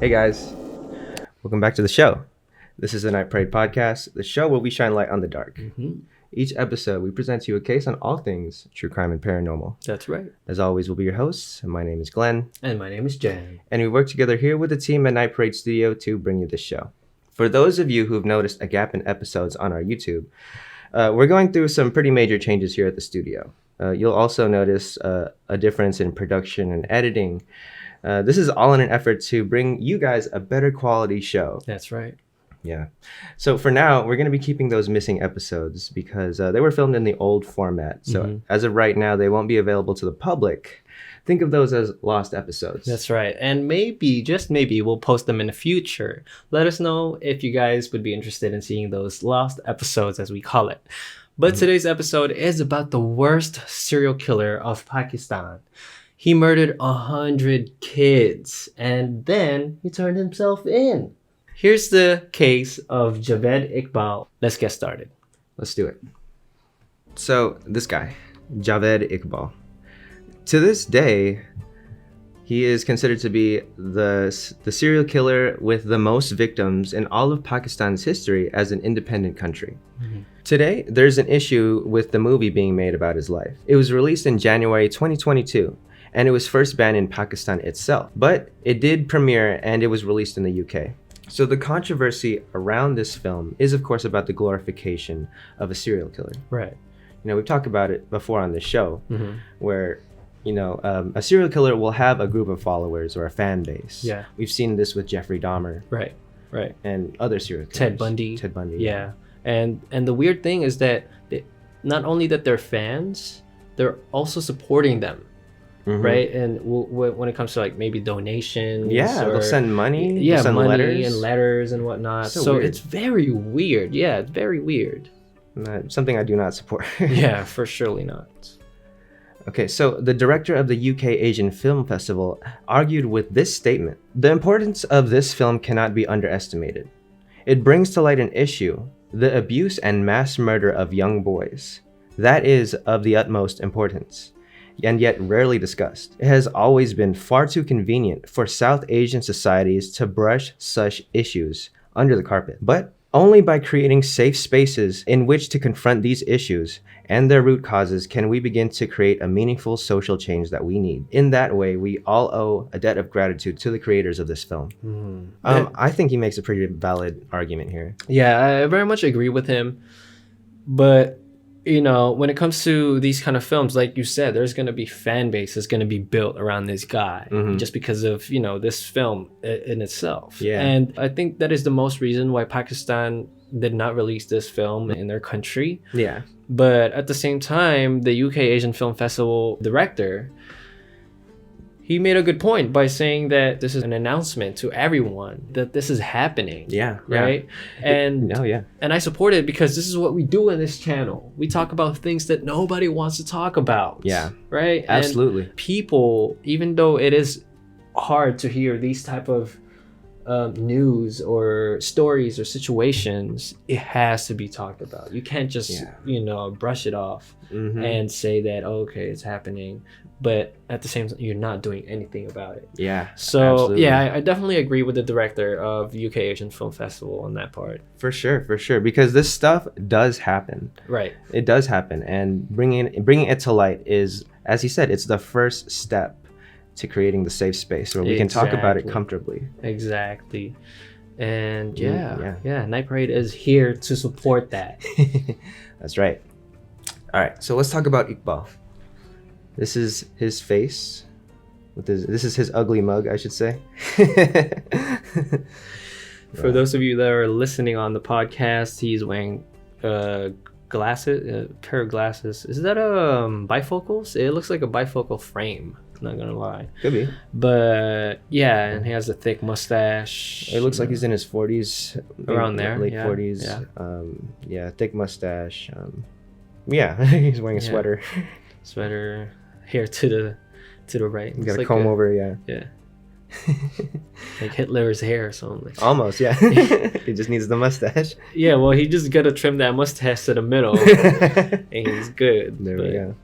Hey guys, welcome back to the show. This is the Night Parade podcast, the show where we shine light on the dark. Each episode, we present to you a case on all things true crime and paranormal. That's right. As always, we'll be your hosts. My name is Glenn. And my name is Jen. And we work together here with the team at Night Parade Studio to bring you this show. For those of you who've noticed a gap in episodes on our YouTube, we're going through some pretty major changes here at the studio. You'll also notice a difference in production and editing. This is all in an effort to bring you guys a better quality show. That's right. Yeah. So for now, we're going to be keeping those missing episodes because they were filmed in the old format. So as of right now, they won't be available to the public. Think of those as lost episodes. That's right. And maybe, just maybe, we'll post them in the future. Let us know if you guys would be interested in seeing those lost episodes, as we call it. But today's episode is about the worst serial killer of Pakistan. He murdered 100 kids and then he turned himself in. Here's the case of Javed Iqbal. Let's get started. Let's do it. So this guy, Javed Iqbal, to this day, he is considered to be the serial killer with the most victims in all of Pakistan's history as an independent country. Today, there's an issue with the movie being made about his life. It was released in January 2022, and it was first banned in Pakistan itself. But it did premiere, and it was released in the UK. So the controversy around this film is, of course, about the glorification of a serial killer. Right. You know, we've talked about it before on this show, where, you know, a serial killer will have a group of followers or a fan base. Yeah. We've seen this with Jeffrey Dahmer. Right. Right. And other serial killers. Ted Bundy. Yeah. And the weird thing is that not only that they're fans, they're also supporting them. Right. And when it comes to like maybe donations, they'll send money. Yeah, they'll send money and letters and whatnot. So it's very weird. Yeah, it's very weird. Something I do not support. Yeah, for surely not. Okay, so the director of the UK Asian Film Festival argued with this statement: "The importance of this film cannot be underestimated. It brings to light an issue, the abuse and mass murder of young boys. That is of the utmost importance, and yet rarely discussed. It has always been far too convenient for South Asian societies to brush such issues under the carpet. But only by creating safe spaces in which to confront these issues and their root causes can we begin to create a meaningful social change that we need. In that way, we all owe a debt of gratitude to the creators of this film." I think he makes a pretty valid argument here. Yeah, I very much agree with him. But you know, when it comes to these kind of films, like you said, there's going to be fan base that's going to be built around this guy just because of, you know, this film in itself. Yeah. And I think that is the most reason why Pakistan did not release this film in their country. Yeah. But at the same time, the UK Asian Film Festival director, he made a good point by saying that this is an announcement to everyone that this is happening. Yeah. Right. And yeah. And I support it because this is what we do in this channel. We talk about things that nobody wants to talk about. Yeah. Right. Absolutely. And people, even though it is hard to hear these type of news or stories or situations, it has to be talked about. You can't just you know, brush it off and say that, oh, okay, it's happening, but at the same time you're not doing anything about it. Yeah. So absolutely. yeah, I definitely agree with the director of UK Asian Film Festival on that part. For sure, because this stuff does happen. Right. It does happen, and bringing it to light is, as he said, it's the first step to creating the safe space where we can talk about it comfortably. Exactly. And yeah, Night Parade is here to support that. That's right. All right, so let's talk about Iqbal. This is his face. This is his ugly mug, I should say. For those of you that are listening on the podcast, he's wearing glasses, a pair of glasses. Is that a bifocals? It looks like a bifocal frame. Not gonna lie. Could be. But yeah, and he has a thick mustache. It looks like he's in his 40s. Around there. Late 40s. Yeah. Thick mustache. He's wearing a sweater. Sweater, hair to the right. He's got a comb over, Yeah. Like Hitler's hair or something. Like almost, yeah. He just needs the mustache. Yeah, well, he just gotta trim that mustache to the middle, and he's good. There we go.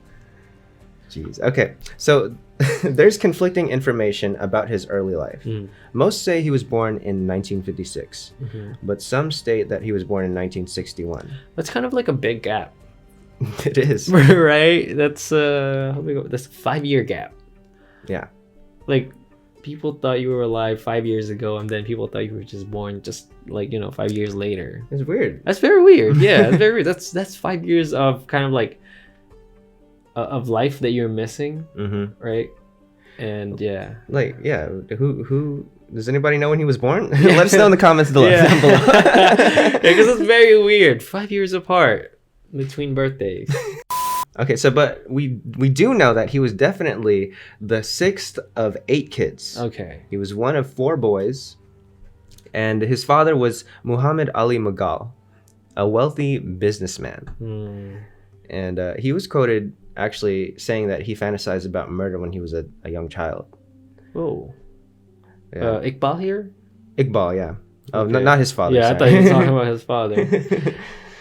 Jeez. Okay, so There's conflicting information about his early life. Most say he was born in 1956, but some state that he was born in 1961. That's kind of like a big gap. It is. Right? That's that's a 5-year gap. Yeah. Like, people thought you were alive 5 years ago, and then people thought you were just born just like 5 years later. It's weird. That's very weird. Yeah, it's very weird. That's 5 years of kind of like of life that you're missing, right? And yeah, like, yeah, who does anybody know when he was born? Let us know in the comments down below. Because it's very weird. 5 years apart between birthdays. Okay, so but we do know that he was definitely the 6th of 8 kids. Okay. He was one of 4 boys, and his father was Muhammad Ali Magal, a wealthy businessman. And he was quoted actually saying that he fantasized about murder when he was a young child. Oh. Yeah. Iqbal here? Iqbal, yeah. Oh, Okay. not his father. Yeah, sorry. I thought you were talking about his father.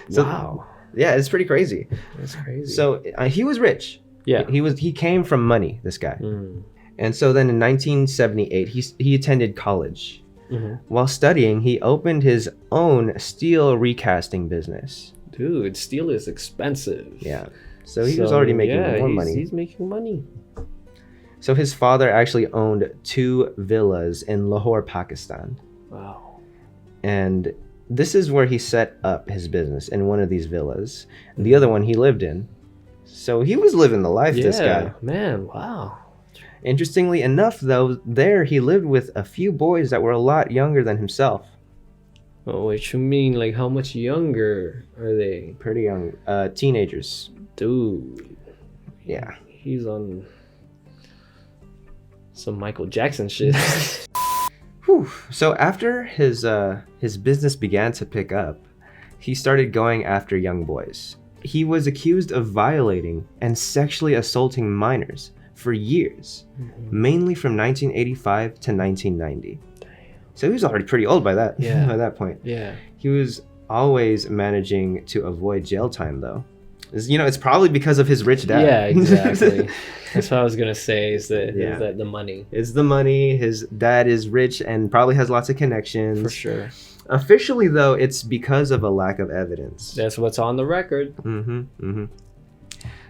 So, wow. Yeah, it's pretty crazy. That's crazy. So he was rich. yeah. He came from money, this guy. And so then in 1978, he attended college. While studying, he opened his own steel recasting business. Dude, steel is expensive. Yeah. So he was already making more money. He's making money. So his father actually owned 2 villas in Lahore, Pakistan. Wow. And this is where he set up his business, in one of these villas. The other one he lived in. So he was living the life, this guy. Man, wow. Interestingly enough, though, there he lived with a few boys that were a lot younger than himself. Oh, what you mean? Like, how much younger are they? Pretty young. Teenagers. Dude. Yeah. He's on some Michael Jackson shit. Whew. So after his business began to pick up, he started going after young boys. He was accused of violating and sexually assaulting minors for years, mainly from 1985 to 1990. Damn. So he was already pretty old by that. Yeah. By that point. Yeah. He was always managing to avoid jail time, though. It's probably because of his rich dad. Yeah, exactly. That's what I was gonna say. Is that the money? It's the money. His dad is rich and probably has lots of connections. For sure. Officially, though, it's because of a lack of evidence. That's what's on the record.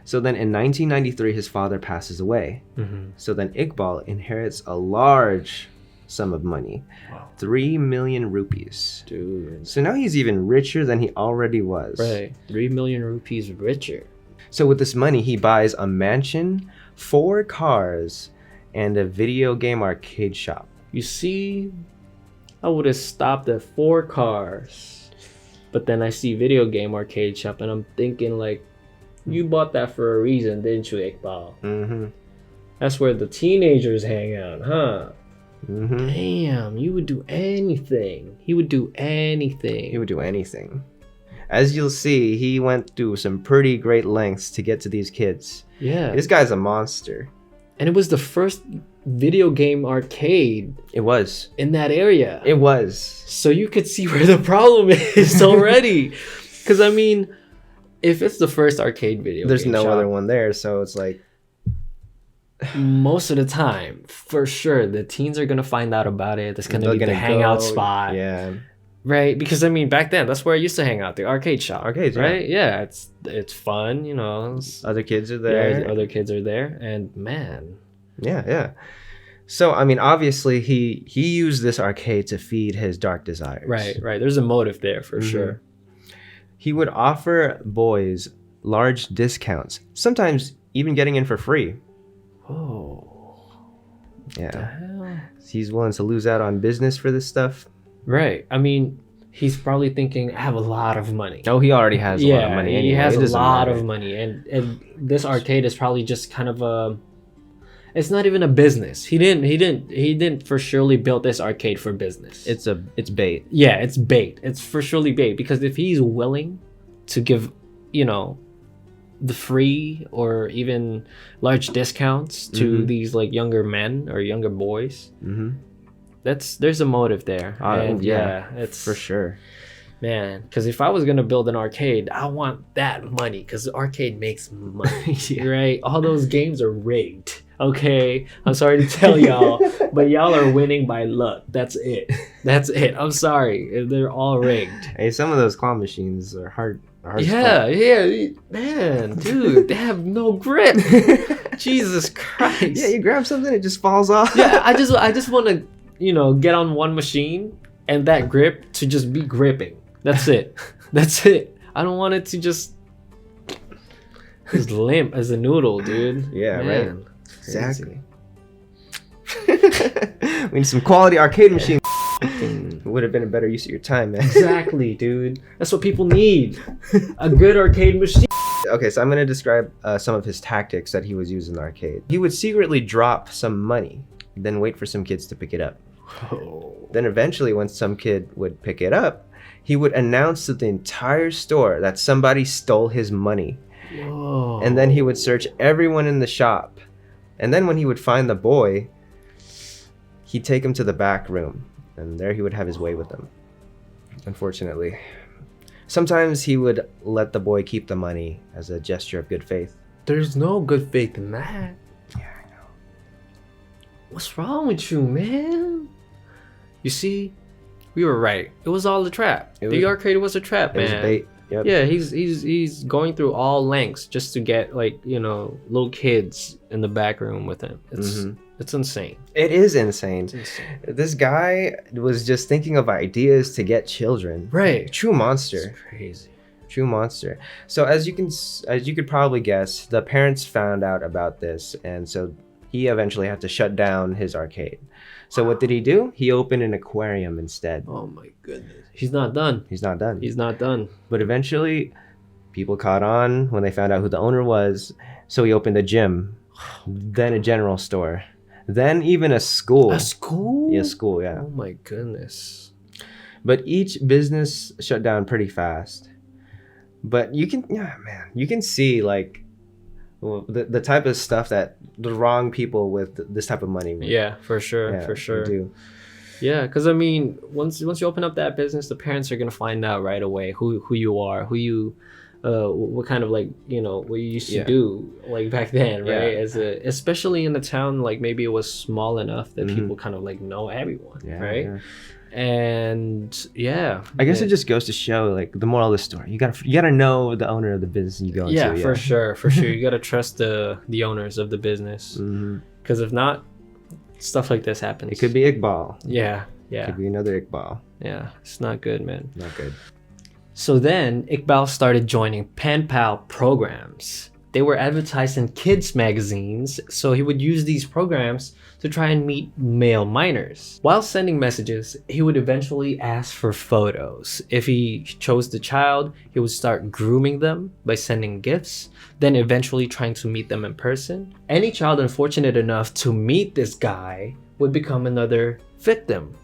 So then in 1993, his father passes away. So then Iqbal inherits a large sum of money. Wow. 3 million rupees. Dude. So now he's even richer than he already was. Right. 3 million rupees richer. So with this money, he buys a mansion, 4 cars, and a video game arcade shop. You see, I would have stopped at 4 cars. But then I see video game arcade shop and I'm thinking like, you bought that for a reason, didn't you, Iqbal? That's where the teenagers hang out, huh? Damn, you would do anything. He would do anything. He would do anything. As you'll see, he went through some pretty great lengths to get to these kids. Yeah. This guy's a monster. And it was the first video game arcade It was. in that area. It was. So you could see where the problem is already. Because, I mean, if it's the first arcade video There's game no shop, other one there, so it's like... most of the time, for sure, the teens are going to find out about it. That's going to be the hangout spot. Yeah. Right? Because, I mean, back then, that's where I used to hang out, the arcade shop. Arcades, yeah. right? Yeah, it's fun, Other kids are there. Yeah, other kids are there. And, man... Yeah. So, I mean, obviously, he used this arcade to feed his dark desires. Right. There's a motive there, for sure. He would offer boys large discounts, sometimes even getting in for free. Oh. Yeah. He's willing to lose out on business for this stuff. Right. I mean, he's probably thinking, I have a lot of money. Oh, he already has a lot of money. He Anyway. has It a doesn't lot matter. of money. And this arcade is probably just kind of a... It's not even a business. He didn't for surely build this arcade for business. It's bait. Yeah, it's bait. It's for surely bait. Because if he's willing to give, the free or even large discounts to these like younger men or younger boys, there's a motive there. And it's for sure. Man, because if I was gonna build an arcade, I want that money because the arcade makes money, right? All those games are rigged. Okay, I'm sorry to tell y'all, but y'all are winning by luck. That's it. That's it. I'm sorry. They're all rigged. Hey, some of those claw machines are hard. Yeah, man, dude, they have no grip. Jesus Christ. Yeah, you grab something, it just falls off. Yeah, I just want to, get on one machine and that grip to just be gripping. That's it. That's it. I don't want it to just limp as a noodle, dude. Yeah, Man, right. Exactly. We need some quality arcade machine. Would have been a better use of your time, man. Exactly, dude. That's what people need. A good arcade machine. Okay, so I'm going to describe some of his tactics that he was using in the arcade. He would secretly drop some money, then wait for some kids to pick it up. Oh. Then eventually, when some kid would pick it up, he would announce to the entire store that somebody stole his money. Whoa. And then he would search everyone in the shop. And then when he would find the boy, he'd take him to the back room. And there he would have his way with them. Unfortunately. Sometimes he would let the boy keep the money as a gesture of good faith. There's no good faith in that. Yeah, I know. What's wrong with you, man? You see, we were right. It was all a trap. The arcade was a trap, man. It was bait. Yep. Yeah, he's going through all lengths just to get little kids in the back room with him. It's insane. It is insane. It's insane. This guy was just thinking of ideas to get children. Right. True monster. It's crazy. True monster. So as you could probably guess, the parents found out about this, and so he eventually had to shut down his arcade. So what did he do? He opened an aquarium instead. Oh my goodness. He's not done. He's not done. He's not done. But eventually, people caught on when they found out who the owner was. So he opened a gym, then a general store, then even a school. A school? Yeah, school, yeah. Oh my goodness. But each business shut down pretty fast. But you can see the type of stuff that the wrong people with this type of money would. Yeah, for sure, for sure. Do. Yeah, because I mean, once you open up that business, the parents are gonna find out right away who you are, what kind of what you used to do back then, right? Especially in the town, maybe it was small enough that people kind of know everyone, right? Yeah. And yeah, I guess it just goes to show the moral of the story. You gotta know the owner of the business you go into. Yeah, for sure. You gotta trust the owners of the business, because if not, stuff like this happens. It could be Iqbal. Yeah. It could be another Iqbal. Yeah, it's not good, man. Not good. So then Iqbal started joining pen pal programs. They were advertised in kids magazines, so he would use these programs to try and meet male minors. While sending messages, he would eventually ask for photos. If he chose the child, he would start grooming them by sending gifts, then eventually trying to meet them in person. Any child unfortunate enough to meet this guy would become another victim.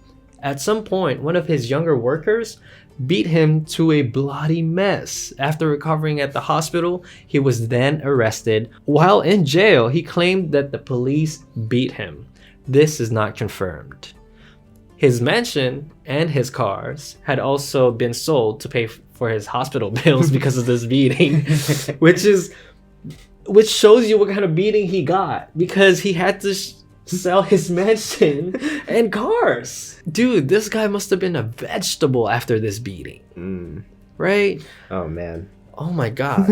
At some point, one of his younger workers beat him to a bloody mess. After recovering at the hospital, he was then arrested. While in jail, he claimed that the police beat him. This is not confirmed. His mansion and his cars had also been sold to pay for his hospital bills because of this beating, which shows you what kind of beating he got, because he had to sell his mansion and cars. Dude, this guy must have been a vegetable after this beating. Right? Oh man. Oh my god.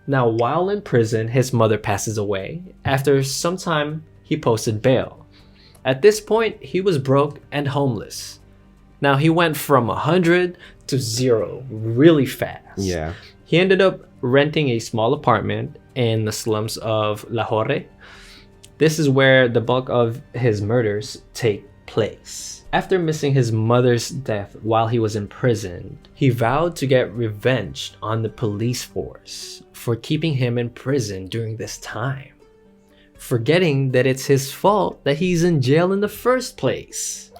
Now, while in prison, his mother passes away. After some time, he posted bail. At this point, he was broke and homeless. Now, he went from 100 to 0 really fast. Yeah. He ended up renting a small apartment in the slums of Lahore. This is where the bulk of his murders take place. After missing his mother's death while he was in prison, he vowed to get revenge on the police force for keeping him in prison during this time, forgetting that it's his fault that he's in jail in the first place.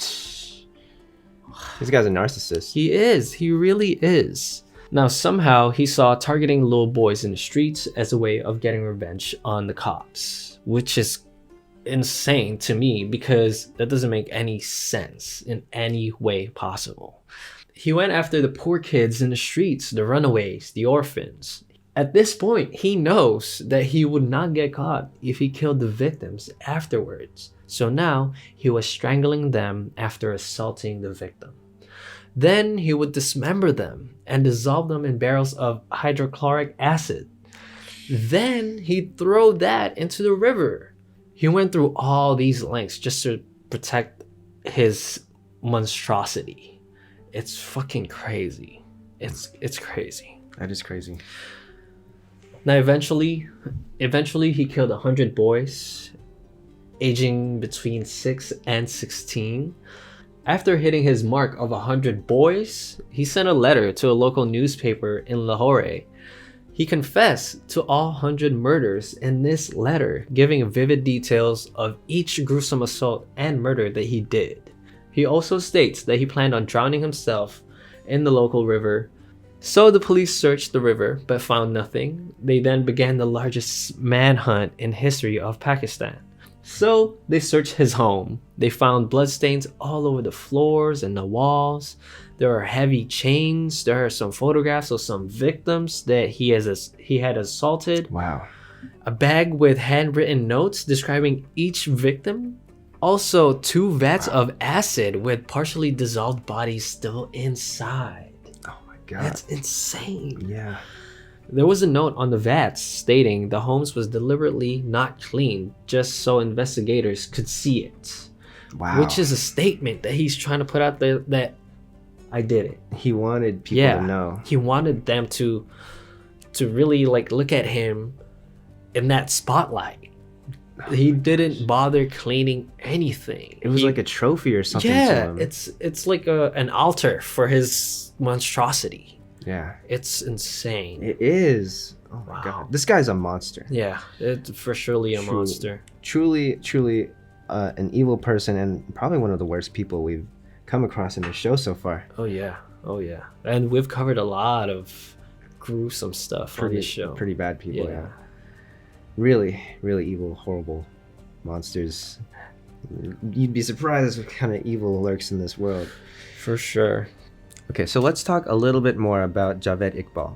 This guy's a narcissist. He is. He really is. Now, somehow, he saw targeting little boys in the streets as a way of getting revenge on the cops, which is insane to me because that doesn't make any sense in any way possible. He went after the poor kids in the streets, the runaways, the orphans. At this point, he knows that he would not get caught if he killed the victims afterwards. So now he was strangling them after assaulting the victim. Then he would dismember them and dissolve them in barrels of hydrochloric acid. Then he'd throw that into the river. He went through all these lengths just to protect his monstrosity. It's fucking crazy. It's crazy. That is crazy. Now eventually he killed 100 boys aging between 6 and 16. After hitting his mark of 100 boys, he sent a letter to a local newspaper in Lahore. He confessed to all 100 murders in this letter, giving vivid details of each gruesome assault and murder that he did. He also states that he planned on drowning himself in the local river. So the police searched the river but found nothing. They then began the largest manhunt in history of Pakistan. So they searched his home. They found bloodstains all over the floors and the walls. There are heavy chains. There are some photographs of some victims that he had assaulted. Wow. A bag with handwritten notes describing each victim. Also, 2 vats of acid with partially dissolved bodies still inside. Oh my god. That's insane. Yeah. There was a note on the vats stating the homes was deliberately not cleaned just so investigators could see it. Wow. Which is a statement that he's trying to put out there that I did it. He wanted people to know. He wanted them to really like look at him in that spotlight. He didn't bother cleaning anything. It was like a trophy or something to Yeah, him. it's like an altar for his monstrosity. Yeah. It's insane. It is. Oh my Wow. god. This guy's a monster. Yeah, it's for surely a True. monster. Truly an evil person, and probably one of the worst people we've come across in the show so far. Oh yeah. And we've covered a lot of gruesome stuff on this show. Pretty bad people, Yeah. yeah. Really evil, horrible monsters. You'd be surprised what kind of evil lurks in this world. For sure. Okay, so let's talk a little bit more about Javed Iqbal.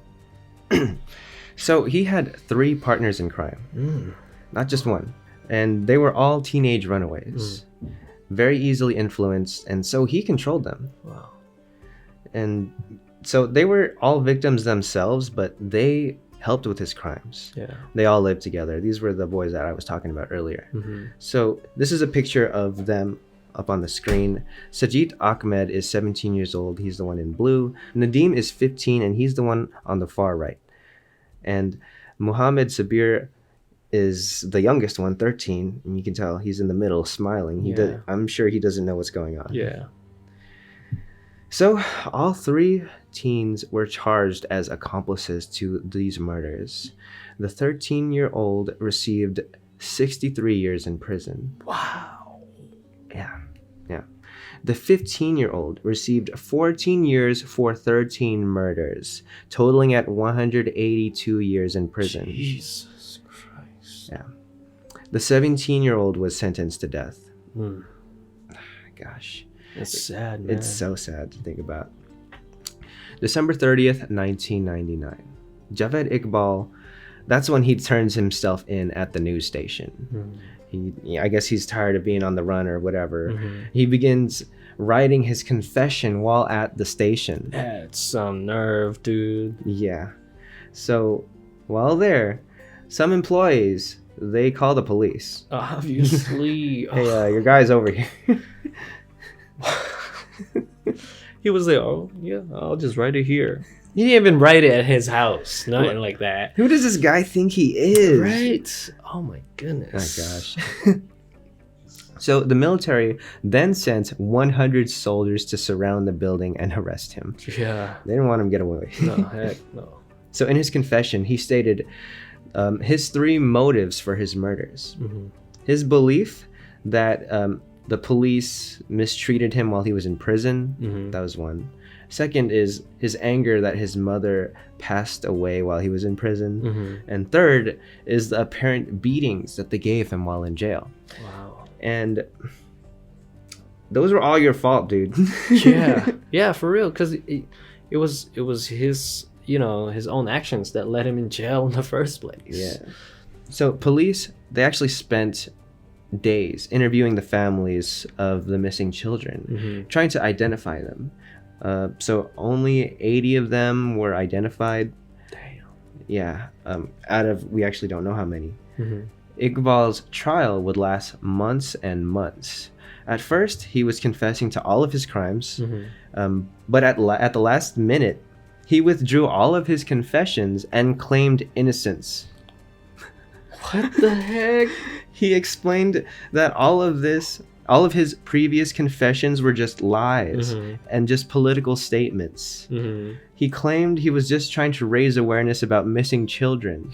So he had 3 partners in crime, not just one, and they were all teenage runaways, very easily influenced, and so he controlled them. Wow. And so they were all victims themselves, but they helped with his crimes. Yeah. They all lived together. These were the boys that I was talking about earlier. So this is a picture of them up on the screen. Sajid Ahmed is 17 years old. He's the one in blue. Nadeem is 15, and he's the one on the far right. And Muhammad Sabir is the youngest one, 13, and you can tell he's in the middle smiling. I'm sure he doesn't know what's going on. Yeah. So all 3 teens were charged as accomplices to these murders. The 13-year-old received 63 years in prison. Wow. Yeah. The 15-year-old received 14 years for 13 murders, totaling at 182 years in prison. Jesus Christ. Yeah. The 17-year-old was sentenced to death. Gosh. It's sad, man. It's so sad to think about. December 30th, 1999. Javed Iqbal, that's when he turns himself in at the news station. I guess he's tired of being on the run or whatever. He begins writing his confession while at the station. That's some nerve, dude. Yeah. So while there, some employees, they call the police. Obviously. Hey, your guy's over here. He was like, oh, yeah, I'll just write it here. He didn't even write it at his house. Nothing like that. Who does this guy think he is? Right? Oh my Oh goodness. gosh. So the military then sent 100 soldiers to surround the building and arrest him. Yeah. They didn't want him to get away. No, heck no. So in his confession, he stated his 3 motives for his murders. His belief that the police mistreated him while he was in prison. That was one. Second is his anger that his mother passed away while he was in prison. And third is the apparent beatings that they gave him while in jail. Wow. And those were all your fault, dude. Yeah, for real. Because it was his. his own actions that led him in jail in the first place. Yeah. So police, they actually spent days interviewing the families of the missing children, trying to identify them. So only 80 of them were identified. Damn. Yeah. Out of, we actually don't know how many. Iqbal's trial would last months and months. At first, he was confessing to all of his crimes, but at the last minute, he withdrew all of his confessions and claimed innocence. What the heck? He explained that all of his previous confessions were just lies and just political statements. He claimed he was just trying to raise awareness about missing children.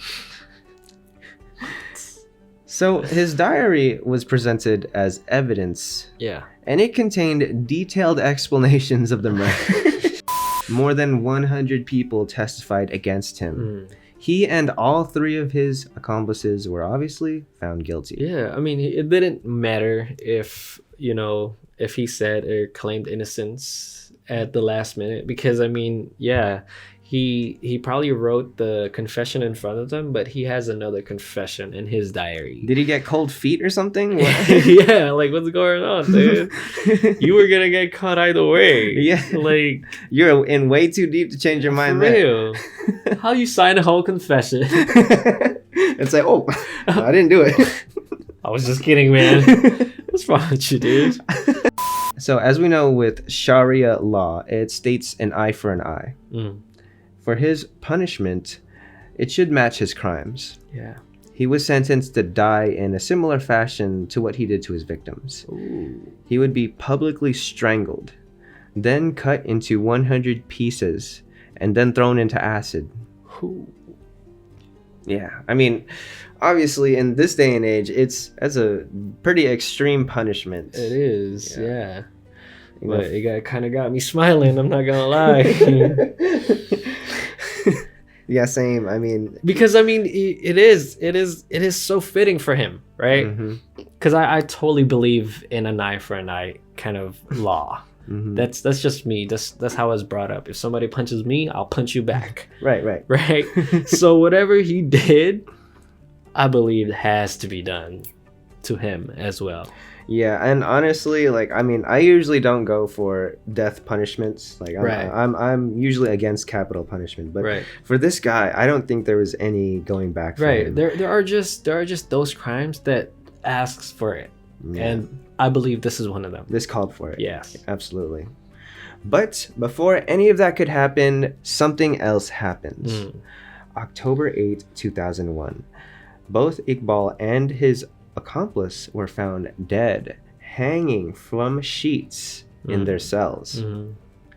So his diary was presented as evidence. Yeah. And it contained detailed explanations of the murder. More than 100 people testified against him. He and all 3 of his accomplices were obviously found guilty. Yeah, I mean, it didn't matter if he said or claimed innocence at the last minute, because I mean, yeah, he probably wrote the confession in front of them, but he has another confession in his diary. Did he get cold feet or something? Yeah, like what's going on, dude? You were gonna get caught either way. Yeah, like you're in way too deep to change your mind. For real. How you sign a whole confession? It's like, oh, I didn't do it. I was just kidding, man. What's wrong with you, dude? So as we know, with Sharia law, it states an eye for an eye. For his punishment, it should match his crimes. Yeah. He was sentenced to die in a similar fashion to what he did to his victims. Ooh. He would be publicly strangled, then cut into 100 pieces, and then thrown into acid. Ooh. Yeah, I mean, obviously in this day and age, that's a pretty extreme punishment. It is, yeah. You know, But it kind of got me smiling, I'm not gonna lie. Yeah, same. I mean, because I mean, it is so fitting for him, right? Because I totally believe in an eye for an eye kind of law. That's just me. That's how I was brought up. If somebody punches me, I'll punch you back. Right. So whatever he did, I believe has to be done to him as well. Yeah, and honestly, like, I mean, I usually don't go for death punishments. Like, I'm usually against capital punishment, but for this guy, I don't think there was any going back. For him. There are just those crimes that asks for it, and I believe this is one of them. This called for it. Yes, absolutely. But before any of that could happen, something else happened. October 8th, 2001. Both Iqbal and his accomplice were found dead, hanging from sheets in their cells.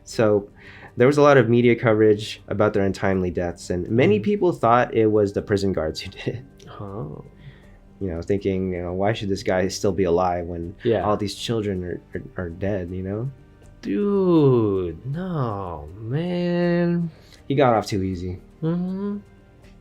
So there was a lot of media coverage about their untimely deaths, and many people thought it was the prison guards who did it. Oh. You know, thinking, why should this guy still be alive when all these children are dead, Dude, no, man. He got off too easy.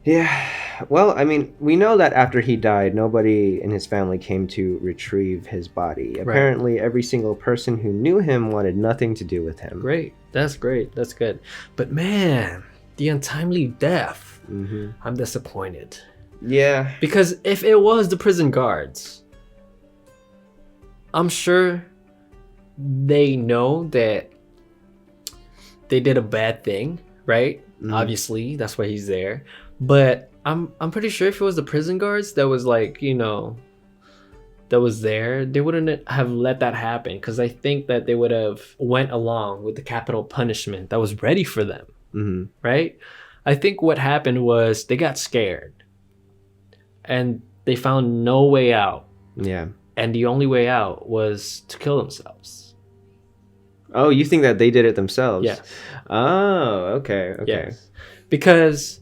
Yeah, well, I mean, we know that after he died, nobody in his family came to retrieve his body. Apparently, every single person who knew him wanted nothing to do with him. Great. That's good. But man, the untimely death, I'm disappointed. Yeah. Because if it was the prison guards, I'm sure they know that they did a bad thing, right? Obviously, that's why he's there. But I'm pretty sure if it was the prison guards that was like, that was there, they wouldn't have let that happen, because I think that they would have went along with the capital punishment that was ready for them, right? I think what happened was they got scared and they found no way out. Yeah. And the only way out was to kill themselves. Oh, you think that they did it themselves? Yes. Oh, okay. Yes. Because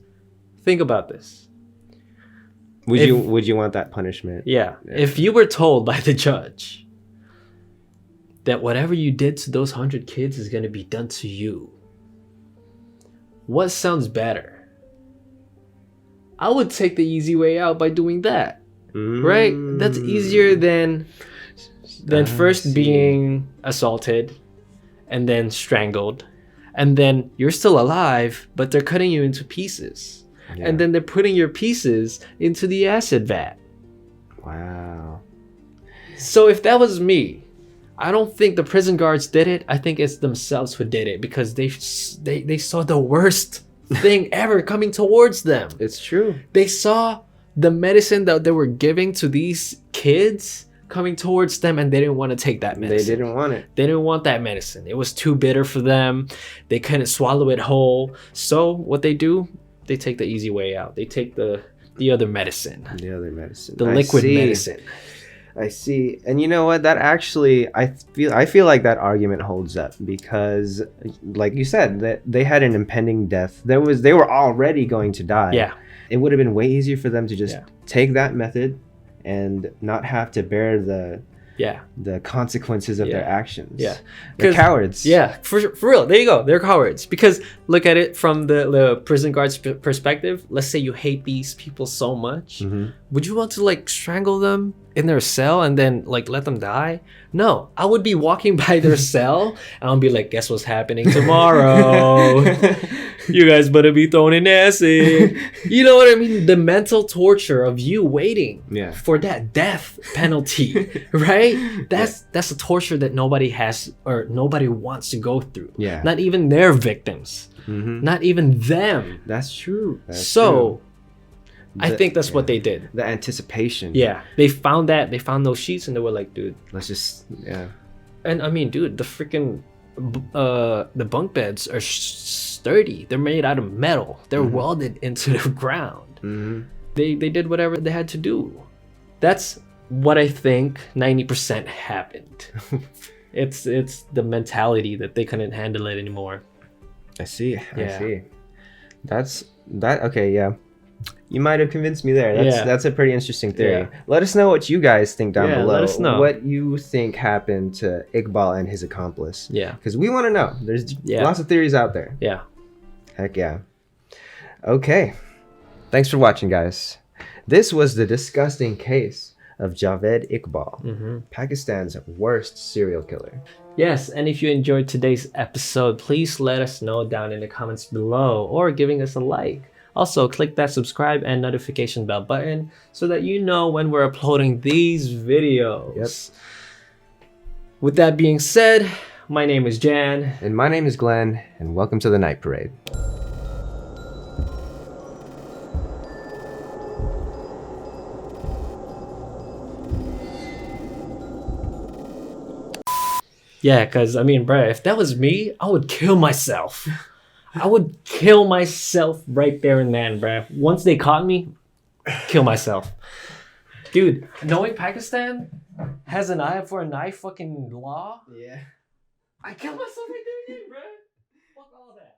think about this. Would you want that punishment? Yeah. If you were told by the judge that whatever you did to those 100 kids is going to be done to you, what sounds better? I would take the easy way out by doing that. Right? That's easier than first being assaulted and then strangled and then you're still alive, but they're cutting you into pieces. Yeah. And then they're putting your pieces into the acid vat. Wow. So if that was me, I don't think the prison guards did it. I think it's themselves who did it, because they saw the worst thing ever coming towards them. It's true. They saw the medicine that they were giving to these kids coming towards them, and they didn't want to take that medicine. They didn't want it. They didn't want that medicine. It was too bitter for them. They couldn't swallow it whole. So what they do, they take the easy way out. They take the other medicine. The other medicine. The liquid medicine. I see. And you know what? That actually, I feel like that argument holds up, because, like you said, that they had an impending death. They were already going to die. Yeah. It would have been way easier for them to just Yeah. take that method and not have to bear the consequences of their actions. Yeah. They're cowards. Yeah, for real. There you go. They're cowards. Because look at it from the prison guard's perspective. Let's say you hate these people so much. Mm-hmm. Would you want to like strangle them in their cell and then like let them die? No, I would be walking by their cell and I'll be like, guess what's happening tomorrow? You guys better be thrown in acid. You know what I mean? The mental torture of you waiting for that death penalty, right? That's a torture that nobody has or nobody wants to go through. Yeah. Not even their victims. Mm-hmm. Not even them. That's true. That's so true. I think that's what they did. The anticipation. Yeah, they found those sheets and they were like, dude, let's just And I mean, dude, the freaking the bunk beds are sturdy. They're made out of metal. They're welded into the ground. Mm-hmm. They did whatever they had to do. That's what I think 90% happened. It's the mentality that they couldn't handle it anymore. I see. That's okay, yeah. You might have convinced me there. That's a pretty interesting theory. Yeah. Let us know what you guys think down below. Let us know what you think happened to Iqbal and his accomplice. Yeah. Because we want to know. There's lots of theories out there. Yeah. Heck yeah. Okay. Thanks for watching, guys. This was the disgusting case of Javed Iqbal, Pakistan's worst serial killer. Yes, and if you enjoyed today's episode, please let us know down in the comments below or giving us a like. Also, click that subscribe and notification bell button so that you know when we're uploading these videos. Yep. With that being said, my name is Jan. And my name is Glenn, and welcome to the Night Parade. Yeah, because, I mean, bruh, if that was me, I would kill myself. I would kill myself right there and then, bruh. Once they caught me, kill myself. Dude, knowing Pakistan has an eye for an eye fucking law, Yeah. I kill myself right there and then, bruh. Fuck all that.